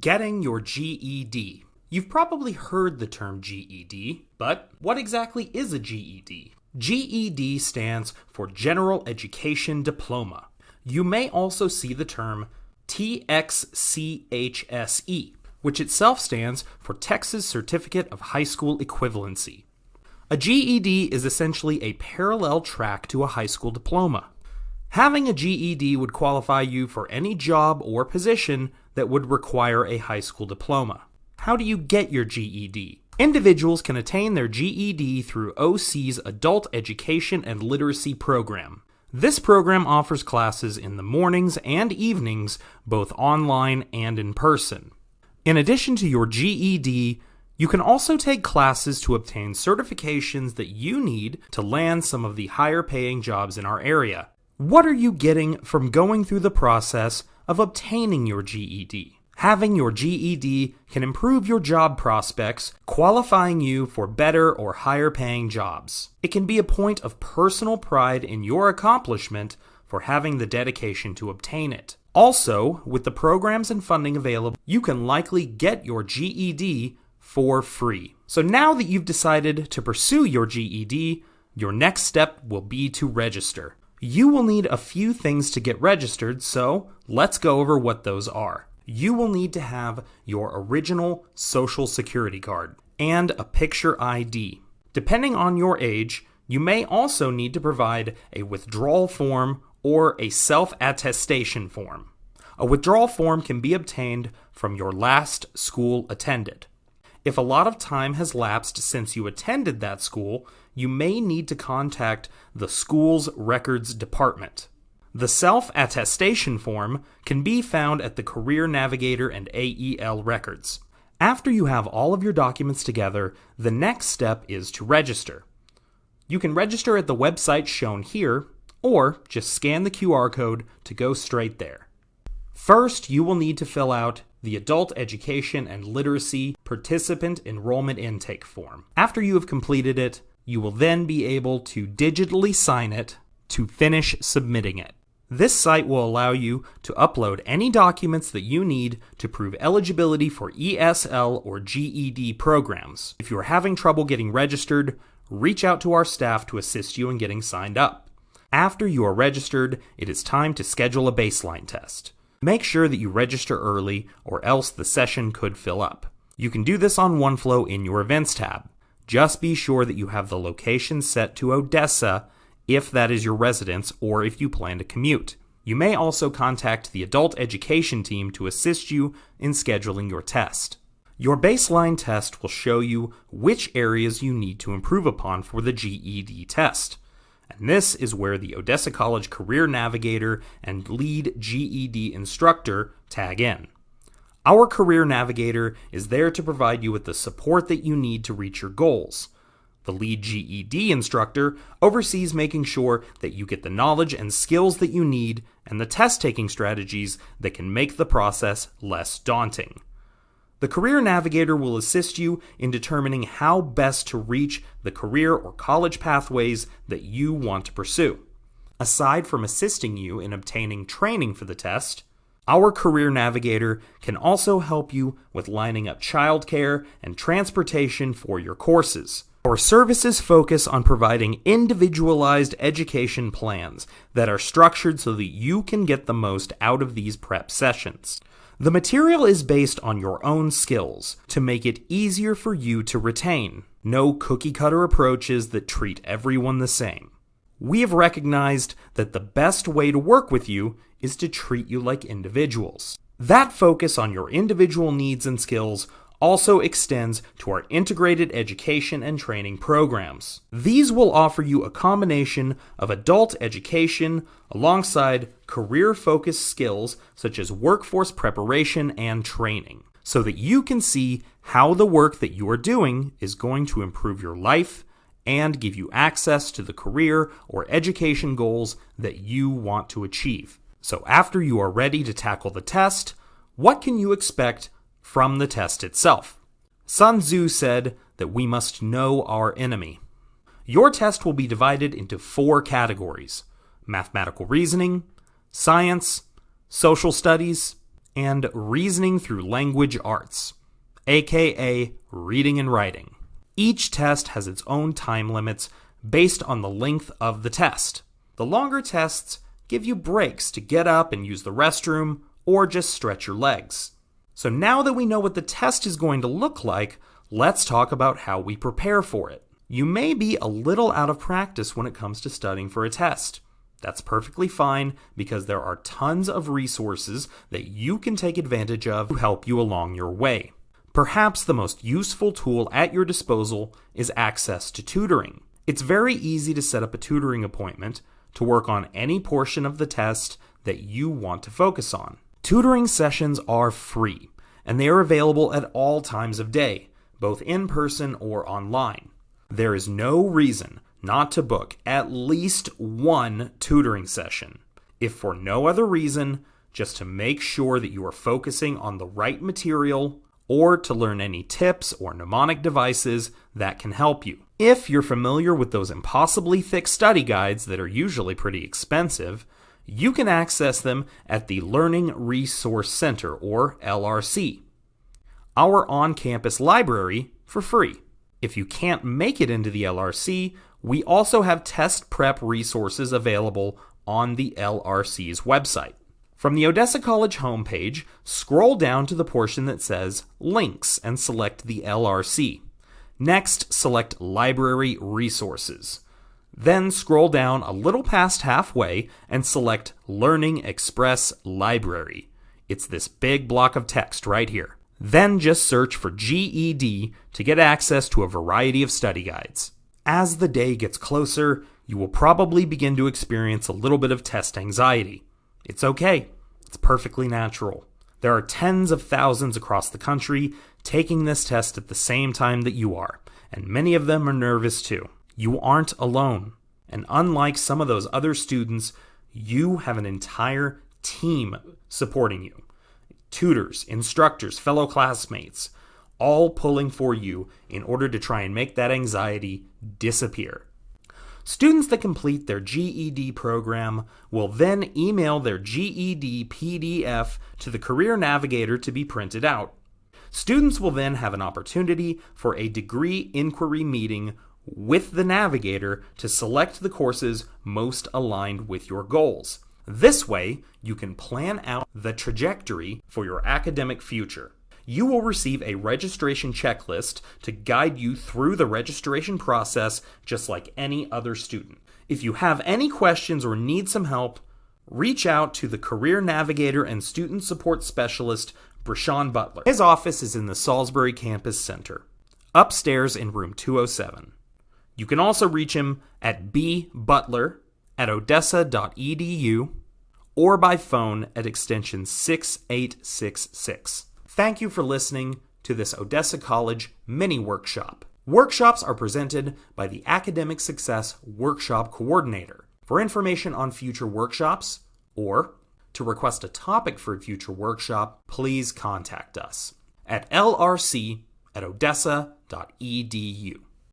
Getting your GED. You've probably heard the term GED, but what exactly is a GED? GED stands for General Education Diploma. You may also see the term TXCHSE, which itself stands for Texas Certificate of High School Equivalency. A GED is essentially a parallel track to a high school diploma. Having a GED would qualify you for any job or position that would require a high school diploma. How do you get your GED? Individuals can attain their GED through OC's Adult Education and Literacy Program. This program offers classes in the mornings and evenings, both online and in person. In addition to your GED, you can also take classes to obtain certifications that you need to land some of the higher paying jobs in our area. What are you getting from going through the process of obtaining your GED? Having your GED can improve your job prospects, qualifying you for better or higher paying jobs. It can be a point of personal pride in your accomplishment for having the dedication to obtain it. Also, with the programs and funding available, you can likely get your GED for free. So now that you've decided to pursue your GED, your next step will be to register. You will need a few things to get registered, so let's go over what those are. You will need to have your original Social Security card and a picture ID. Depending on your age, you may also need to provide a withdrawal form or a self-attestation form. A withdrawal form can be obtained from your last school attended. If a lot of time has lapsed since you attended that school, you may need to contact the school's records department. The self-attestation form can be found at the Career Navigator and AEL records. After you have all of your documents together, the next step is to register. You can register at the website shown here, or just scan the QR code to go straight there. First, you will need to fill out the Adult Education and Literacy Participant Enrollment Intake Form. After you have completed it, you will then be able to digitally sign it to finish submitting it. This site will allow you to upload any documents that you need to prove eligibility for ESL or GED programs. If you are having trouble getting registered, reach out to our staff to assist you in getting signed up. After you are registered, it is time to schedule a baseline test. Make sure that you register early, or else the session could fill up. You can do this on OneFlow in your Events tab. Just be sure that you have the location set to Odessa if that is your residence or if you plan to commute. You may also contact the Adult Education team to assist you in scheduling your test. Your baseline test will show you which areas you need to improve upon for the GED test. And this is where the Odessa College Career Navigator and Lead GED Instructor tag in. Our Career Navigator is there to provide you with the support that you need to reach your goals. The Lead GED Instructor oversees making sure that you get the knowledge and skills that you need and the test-taking strategies that can make the process less daunting. The Career Navigator will assist you in determining how best to reach the career or college pathways that you want to pursue. Aside from assisting you in obtaining training for the test, our Career Navigator can also help you with lining up childcare and transportation for your courses. Our services focus on providing individualized education plans that are structured so that you can get the most out of these prep sessions. The material is based on your own skills to make it easier for you to retain. No cookie-cutter approaches that treat everyone the same. We have recognized that the best way to work with you is to treat you like individuals. That focus on your individual needs and skills also extends to our integrated education and training programs. These will offer you a combination of adult education alongside career-focused skills such as workforce preparation and training, so that you can see how the work that you are doing is going to improve your life and give you access to the career or education goals that you want to achieve. So after you are ready to tackle the test, what can you expect from the test itself? Sun Tzu said that we must know our enemy. Your test will be divided into 4 categories: mathematical reasoning, science, social studies, and reasoning through language arts, aka reading and writing. Each test has its own time limits based on the length of the test. The longer tests give you breaks to get up and use the restroom or just stretch your legs. So now that we know what the test is going to look like, let's talk about how we prepare for it. You may be a little out of practice when it comes to studying for a test. That's perfectly fine because there are tons of resources that you can take advantage of to help you along your way. Perhaps the most useful tool at your disposal is access to tutoring. It's very easy to set up a tutoring appointment to work on any portion of the test that you want to focus on. Tutoring sessions are free, and they are available at all times of day, both in person or online. There is no reason not to book at least one tutoring session, if for no other reason, just to make sure that you are focusing on the right material or to learn any tips or mnemonic devices that can help you. If you're familiar with those impossibly thick study guides that are usually pretty expensive, you can access them at the Learning Resource Center, or LRC, our on-campus library, for free. If you can't make it into the LRC, we also have test prep resources available on the LRC's website. From the Odessa College homepage, scroll down to the portion that says Links and select the LRC. Next, select Library Resources. Then scroll down a little past halfway and select Learning Express Library. It's this big block of text right here. Then just search for GED to get access to a variety of study guides. As the day gets closer, you will probably begin to experience a little bit of test anxiety. It's okay. It's perfectly natural. There are tens of thousands across the country taking this test at the same time that you are, and many of them are nervous too. You aren't alone, and unlike some of those other students, you have an entire team supporting you. Tutors, instructors, fellow classmates, all pulling for you in order to try and make that anxiety disappear. Students that complete their GED program will then email their GED PDF to the Career Navigator to be printed out. Students will then have an opportunity for a degree inquiry meeting with the Navigator to select the courses most aligned with your goals. This way, you can plan out the trajectory for your academic future. You will receive a registration checklist to guide you through the registration process just like any other student. If you have any questions or need some help, reach out to the Career Navigator and Student Support Specialist, Brashawn Butler. His office is in the Salisbury Campus Center, upstairs in room 207. You can also reach him at bbutler@odessa.edu or by phone at extension 6866. Thank you for listening to this Odessa College mini workshop. Workshops are presented by the Academic Success Workshop Coordinator. For information on future workshops or to request a topic for a future workshop, please contact us at lrc@odessa.edu.